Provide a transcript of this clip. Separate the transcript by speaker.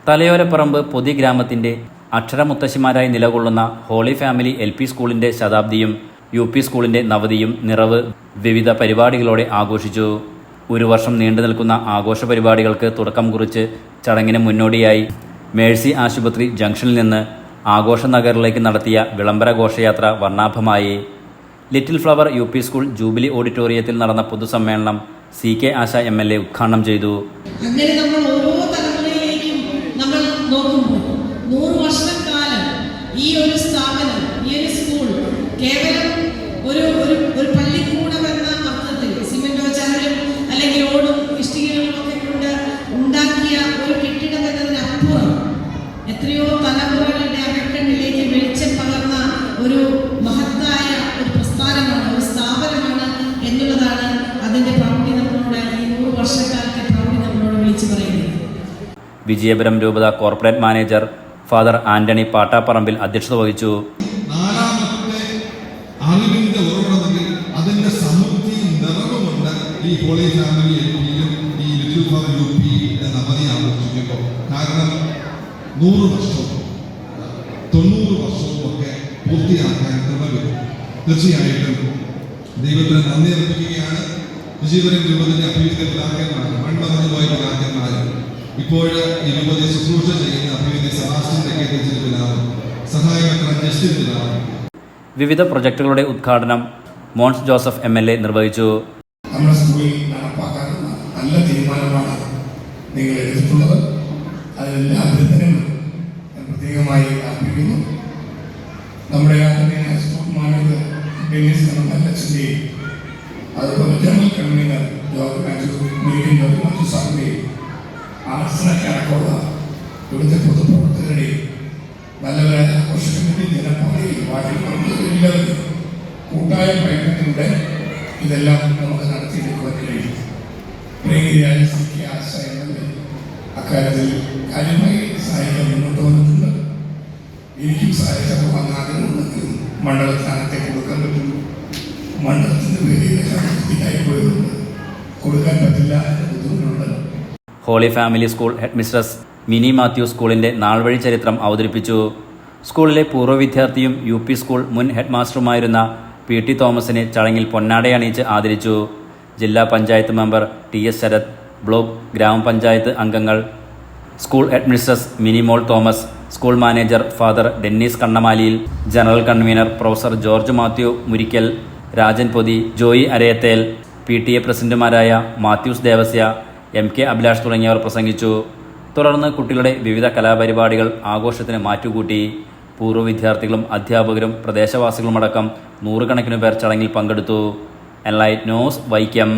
Speaker 1: തലയോരപ്പറമ്പ് പൊതുഗ്രാമത്തിൻ്റെ അക്ഷരമുത്തശ്ശിമാരായി നിലകൊള്ളുന്ന holy family LP സ്കൂളിൻ്റെ ശതാബ്ദിയും UP സ്കൂളിൻ്റെ നവതിയും നിറവ് വിവിധ പരിപാടികളോടെ ആഘോഷിച്ചു. ഒരു വർഷം നീണ്ടു നിൽക്കുന്ന ആഘോഷ പരിപാടികൾക്ക് തുടക്കം കുറിച്ച് ചടങ്ങിന് മുന്നോടിയായി മേഴ്സി ആശുപത്രി ജംഗ്ഷനിൽ നിന്ന് ആഘോഷ നഗറിലേക്ക് നടത്തിയ വിളംബര ഘോഷയാത്ര വർണ്ണാഭമായി. Little flower UP school jubilee ഓഡിറ്റോറിയത്തിൽ നടന്ന പൊതുസമ്മേളനം CK ആശ MLA ഉദ്ഘാടനം ചെയ്തു.
Speaker 2: അങ്ങനെ നമ്മൾ ഓരോ തലമുറയിലേക്കും നമ്മൾ നോക്കുമ്പോൾ 100 വർഷക്കാലം ഈ ഒരു സ്ഥാപനം, ഈ ഒരു സ്കൂൾ കേവലം ഒരു പള്ളിക്കൂടം എന്ന അർത്ഥത്തിൽ സിമെന്റോ ചരലും അല്ലെങ്കിൽ ഓടും ഇഷ്ടികകളും ഒക്കെ കൊണ്ട് ഉണ്ടാക്കിയ ഒരു കെട്ടിടം എന്നതിനപ്പുറം എത്രയോ തലമുറകളുടെ അകക്കണ്ണിലേക്ക് വെളിച്ചം പകർന്ന ഒരു മഹത്തായ ഒരു പ്രസ്ഥാനമാണ്, ഒരു സ്ഥാപനമാണ് എന്നുള്ളതാണ് അതിന്റെ പ്രൗഢി നമ്മളോട് ഈ 100 വർഷക്കാലത്തെ പ്രൗഢി നമ്മളോട് വിളിച്ചു പറയുന്നത്.
Speaker 1: വിജയപുരം രൂപത കോർപ്പറേറ്റ് മാനേജർ ഫാദർ ആന്റണി പാട്ടാപ്പറമ്പിൽ അധ്യക്ഷത വഹിച്ചു.
Speaker 3: അറിവിന്റെ ഉറവിടമെങ്കിൽ അതിന്റെ സമൃദ്ധിയും നിറവുമുണ്ട് ഈ ഹോളി ഫാമിലി LPയിലും ഈ ലിറ്റിൽ ഫ്ലവർ UP നവതി ആഘോഷിക്കുമ്പോൾ. കാരണം 100 വർഷവും 90 വർഷവും ഒക്കെ പൂർത്തിയാക്കാൻ കഴിയും. തീർച്ചയായിട്ടും ദൈവത്തിന് നന്ദി അർപ്പിക്കുകയാണ്. വിജയപുരം രൂപത്തിന്റെ അഭിവൃദ്ധി പിതാക്കന്മാർ, മൺമറഞ്ഞു പോയ പിതാക്കന്മാർ, ഇപ്പോൾ ഈ രൂപതയെ ശുശ്രൂഷ ചെയ്യുന്ന അഭിവൃദ്ധി സെബാസ്റ്റ്യൻ തെക്കേത്തച്ഛൻ പിതാവ്, സഹായമെത്ര ജസ്റ്റിൻ പിതാവ്.
Speaker 1: വിവിധ പ്രൊജക്ടുകളുടെ ഉദ്ഘാടനം മോൻസ് ജോസഫ് MLA നിർവഹിച്ചു.
Speaker 4: നമ്മുടെ സ്കൂളിൽ നടപ്പാക്കാനുള്ള നല്ല തീരുമാനമാണ് നിങ്ങൾ എടുത്തിട്ടുള്ളത്. അതിലെല്ലാ അഭ്യർത്ഥനകളും ഞാൻ പ്രത്യേകമായി അർപ്പിക്കുന്നു. നമ്മുടെ സ്കൂൾ മാനേജർ ഡെന്നീസ് കണ്ണന്റെയും അതുപോലെ ജനറൽ കൺവീനർ സാറിൻ്റെയും ആർട്സിനൊക്കെയുള്ള ഇവിടുത്തെ പൊതുപ്രവർത്തകരുടെയും നല്ലവരായ ആഘോഷ കമ്മിറ്റി ജനപാലയും എല്ലാവർക്കും കൂട്ടായ പ്രയത്നത്തിലൂടെ ഇതെല്ലാം നമുക്ക് നടത്തിയെടുക്കുവാൻ കഴിയും. പ്രിയങ്കരായ CK ആശ MLA അക്കാര്യത്തിൽ കാര്യമായി സഹായിക്കാൻ മുന്നോട്ട് വന്നിട്ടുണ്ട്. എനിക്കും സഹായിച്ചപ്പോൾ വന്ന ആഗ്രഹമുണ്ടെങ്കിലും മണ്ഡലസ്ഥാനത്തെ കൊടുക്കാൻ പറ്റും, മണ്ഡലത്തിൻ്റെ പേരിലായി പോയതുകൊണ്ട് കൊടുക്കാൻ പറ്റില്ല എന്ന ബുദ്ധിമുട്ടുണ്ട്.
Speaker 1: Holy family school headmistress Mini Mathew സ്കൂളിൻ്റെ നാൾവഴി ചരിത്രം അവതരിപ്പിച്ചു. സ്കൂളിലെ പൂർവ്വ വിദ്യാർത്ഥിയും UP സ്കൂൾ മുൻ ഹെഡ് മാസ്റ്ററുമായിരുന്ന PT തോമസിനെ ചടങ്ങിൽ പൊന്നാടയണിയിച്ച് ആദരിച്ചു. ജില്ലാ panchayat member TS Sarath, block ഗ്രാമപഞ്ചായത്ത് അംഗങ്ങൾ, school headmistress Minimol Thomas, school manager father Dennis കണ്ണമാലിയിൽ, general convener professor George Mathew Murikkal, Rajan Pothi, Joy അരയത്തേൽ, PTA പ്രസിഡന്റുമാരായ മാത്യൂസ് ദേവസ്യ, MK അഭിലാഷ് തുടങ്ങിയവർ പ്രസംഗിച്ചു. തുടർന്ന് കുട്ടികളുടെ വിവിധ കലാപരിപാടികൾ ആഘോഷത്തിന് മാറ്റുകൂട്ടി. പൂർവ്വ വിദ്യാർത്ഥികളും അധ്യാപകരും പ്രദേശവാസികളുമടക്കം 100 കണക്കിന് പേർ ചടങ്ങിൽ പങ്കെടുത്തു. Enlight news Vaikom.